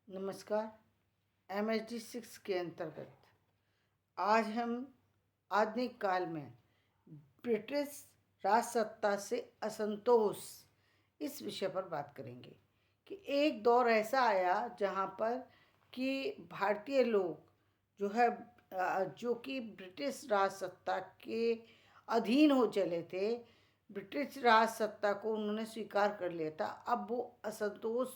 नमस्कार। MHD 6 के अंतर्गत आज हम आधुनिक काल में ब्रिटिश राजसत्ता से असंतोष इस विषय पर बात करेंगे कि एक दौर ऐसा आया जहाँ पर कि भारतीय लोग जो है जो कि ब्रिटिश राजसत्ता के अधीन हो चले थे, ब्रिटिश राजसत्ता को उन्होंने स्वीकार कर लिया था। अब वो असंतोष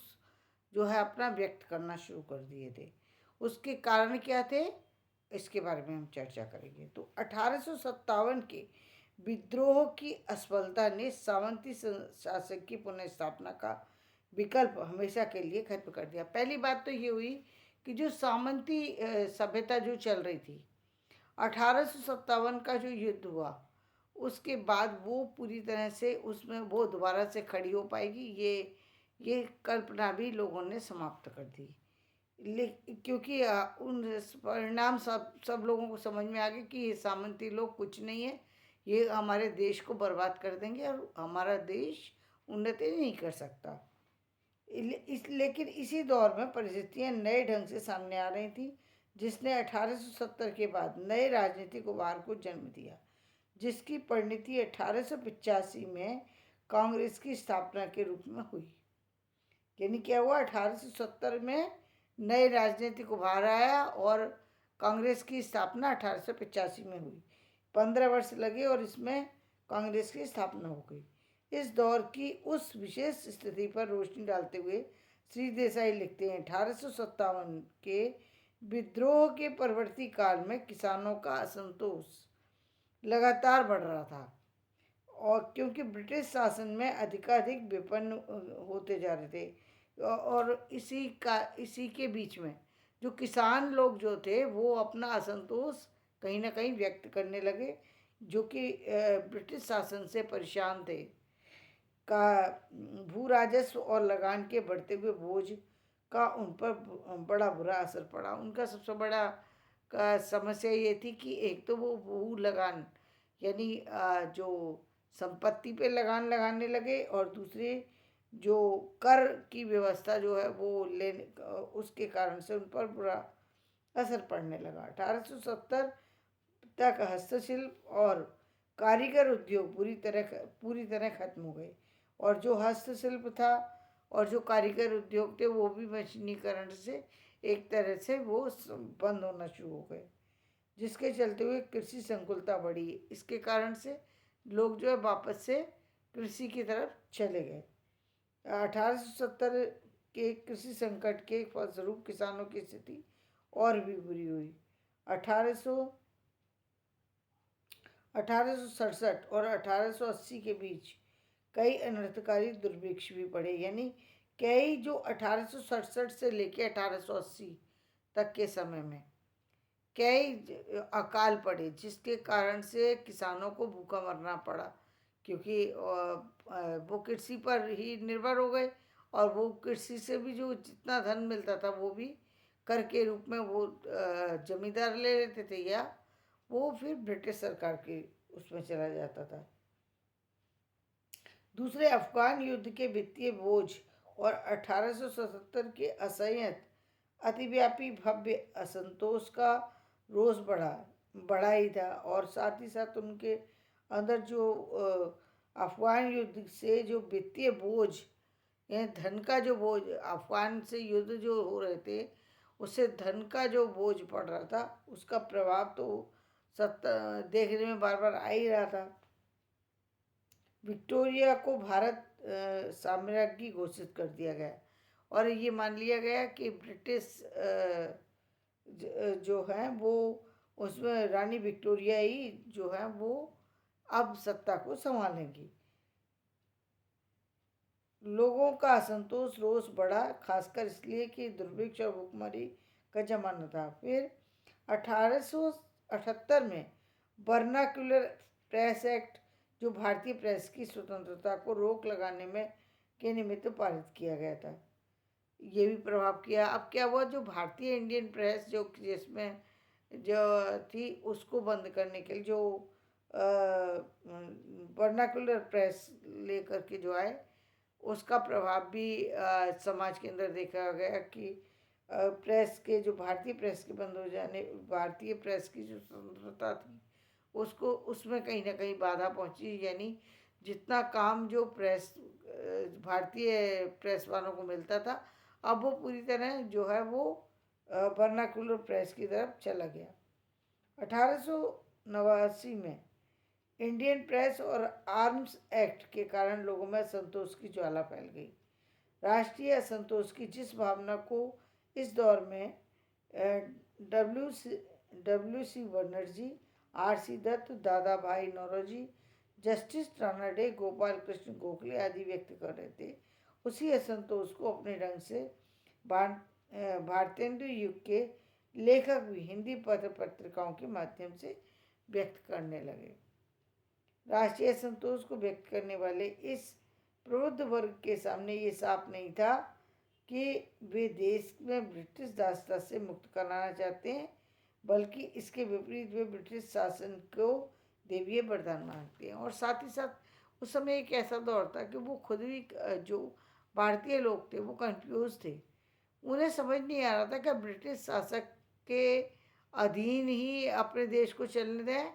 जो है अपना व्यक्त करना शुरू कर दिए थे। उसके कारण क्या थे, इसके बारे में हम चर्चा करेंगे। तो 1857 के विद्रोह की असफलता ने सामंती शासक की पुनर्स्थापना का विकल्प हमेशा के लिए खत्म कर दिया। पहली बात तो ये हुई कि जो सामंती सभ्यता जो चल रही थी, 1857 का जो युद्ध हुआ उसके बाद वो पूरी तरह से उसमें वो दोबारा से खड़ी हो पाएगी, ये कल्पना भी लोगों ने समाप्त कर दी। क्योंकि उन परिणाम सब लोगों को समझ में आ गया कि ये सामंती लोग कुछ नहीं है, ये हमारे देश को बर्बाद कर देंगे और हमारा देश उन्नति नहीं कर सकता। लेकिन इसी दौर में परिस्थितियां नए ढंग से सामने आ रही थी, जिसने 1870 के बाद नए राजनीतिक उभार को जन्म दिया, जिसकी परिणति 1885 में कांग्रेस की स्थापना के रूप में हुई। यानी क्या हुआ, 1870 में नए राजनीतिक उभार आया और कांग्रेस की स्थापना 1885 में हुई। 15 वर्ष लगे और इसमें कांग्रेस की स्थापना हो गई। इस दौर की उस विशेष स्थिति पर रोशनी डालते हुए श्री देसाई लिखते हैं, 1857 के विद्रोह के परवर्ती काल में किसानों का असंतोष लगातार बढ़ रहा था, और क्योंकि ब्रिटिश शासन में अधिकाधिक विपन्न होते जा रहे थे, और इसी के बीच में जो किसान लोग जो थे वो अपना असंतोष कहीं ना कहीं व्यक्त करने लगे, जो कि ब्रिटिश शासन से परेशान थे। का भू राजस्व और लगान के बढ़ते हुए बोझ का उन पर बड़ा बुरा असर पड़ा। उनका सबसे बड़ा का समस्या ये थी कि एक तो वो भू लगान यानी जो संपत्ति पे लगान लगाने लगे, और दूसरे जो कर की व्यवस्था जो है वो लेने उसके कारण से उन पर बुरा असर पड़ने लगा। 1870 तक हस्तशिल्प और कारीगर उद्योग पूरी तरह खत्म हो गए, और जो हस्तशिल्प था और जो कारीगर उद्योग थे वो भी मशीनीकरण से एक तरह से वो बंद होना शुरू हो गए, जिसके चलते हुए कृषि संकुलता बढ़ी। इसके कारण से लोग जो है वापस से कृषि की तरफ चले गए। 1870 के कृषि संकट के फलस्वरूप किसानों की स्थिति और भी बुरी हुई। 1867 और 1880 के बीच कई अनर्थकारी दुर्भिक्ष भी पड़े। यानी कई जो 1867 से लेकर 1880 तक के समय में कई अकाल पड़े, जिसके कारण से किसानों को भूखा मरना पड़ा, क्योंकि वो कृषि पर ही निर्भर हो गए, और वो कृषि से भी जो जितना धन मिलता था वो भी कर के रूप में वो जमींदार ले लेते थे, या वो फिर ब्रिटिश सरकार के उसमें चला जाता था। दूसरे अफगान युद्ध के वित्तीय बोझ और 1877 के असंयत अतिव्यापी भव्य असंतोष का रोष बढ़ा ही था, और साथ ही साथ उनके अंदर जो अफगान युद्ध से जो वित्तीय बोझ, यानी धन का जो बोझ, अफगान से युद्ध जो हो रहे थे उससे धन का जो बोझ पड़ रहा था, उसका प्रभाव तो देखने में बार बार आ ही रहा था। विक्टोरिया को भारत साम्राज्ञी घोषित कर दिया गया, और ये मान लिया गया कि ब्रिटिश जो है वो उसमें रानी विक्टोरिया ही जो है वो अब सत्ता को संभालेंगी। लोगों का असंतोष रोष बढ़ा, खासकर इसलिए कि दुर्भिक्ष और भुखमरी का जमाना था। फिर 1878 में वर्नाक्युलर प्रेस एक्ट, जो भारतीय प्रेस की स्वतंत्रता को रोक लगाने में के निमित्त पारित किया गया था, ये भी प्रभाव किया। अब क्या हुआ, जो भारतीय इंडियन प्रेस जो जिसमें जो थी उसको बंद करने के लिए जो वर्नाक्युलर प्रेस लेकर के जो आए, उसका प्रभाव भी समाज के अंदर देखा गया कि प्रेस के जो भारतीय प्रेस के बंद हो जाने, भारतीय प्रेस की जो स्वतंत्रता थी उसको, उसमें कहीं ना कहीं बाधा पहुंची। यानी जितना काम जो प्रेस भारतीय प्रेस वालों को मिलता था, अब वो पूरी तरह जो है वो वर्नाकुलर प्रेस की तरफ चला गया। 1889 में इंडियन प्रेस और आर्म्स एक्ट के कारण लोगों में असंतोष की ज्वाला फैल गई। राष्ट्रीय असंतोष की जिस भावना को इस दौर में W C Banerjee, R C. Dutt, Dadabhai Naoroji, justice Ranade, Gopal Krishna Gokhale आदि व्यक्त कर रहे थे, उसी असंतोष को अपने ढंग से भारतेंदु युग के लेखक भी हिंदी पत्र पत्रिकाओं के माध्यम से व्यक्त करने लगे। राष्ट्रीय असंतोष को व्यक्त करने वाले इस प्रबुद्ध वर्ग के सामने ये साफ नहीं था कि वे देश में ब्रिटिश दासता से मुक्त कराना चाहते हैं, बल्कि इसके विपरीत वे ब्रिटिश शासन को देवीय वरदान मांगते हैं। और साथ ही साथ उस समय एक ऐसा दौर था कि वो खुद भी जो भारतीय लोग थे वो कंफ्यूज थे। उन्हें समझ नहीं आ रहा था कि ब्रिटिश शासक के अधीन ही अपने देश को चलने दें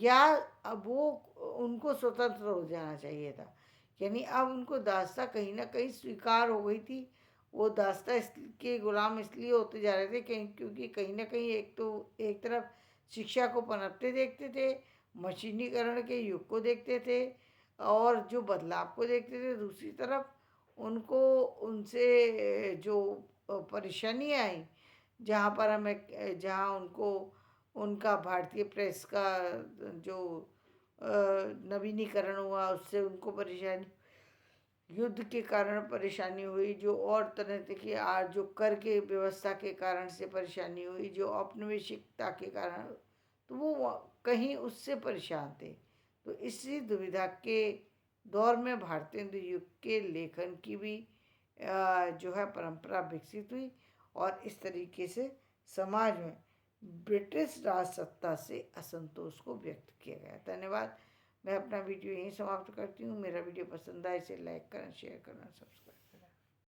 या अब वो उनको स्वतंत्र हो जाना चाहिए था। यानी अब उनको दास्ता कहीं ना कहीं स्वीकार हो गई थी। वो दास्ता के गुलाम इसलिए होते जा रहे थे क्योंकि कहीं ना कहीं एक तरफ शिक्षा को पनपते देखते थे, मशीनीकरण के युग को देखते थे और जो बदलाव को देखते थे, दूसरी तरफ उनको उनसे जो परेशानियाँ आई, जहाँ उनको उनका भारतीय प्रेस का जो नवीनीकरण हुआ उससे उनको परेशानी, युद्ध के कारण परेशानी हुई, जो और तरह की आज जो कर के व्यवस्था के कारण से परेशानी हुई, जो औपनिवेशिकता के कारण, तो वो कहीं उससे परेशान थे। तो इसी दुविधा के दौर में भारतेंदु युग के लेखन की भी जो है परंपरा विकसित हुई और इस तरीके से समाज में ब्रिटिश राज सत्ता से असंतोष को व्यक्त किया गया। धन्यवाद। मैं अपना वीडियो यहीं समाप्त करती हूँ। मेरा वीडियो पसंद आए इसे लाइक करना, शेयर करना, सब्सक्राइब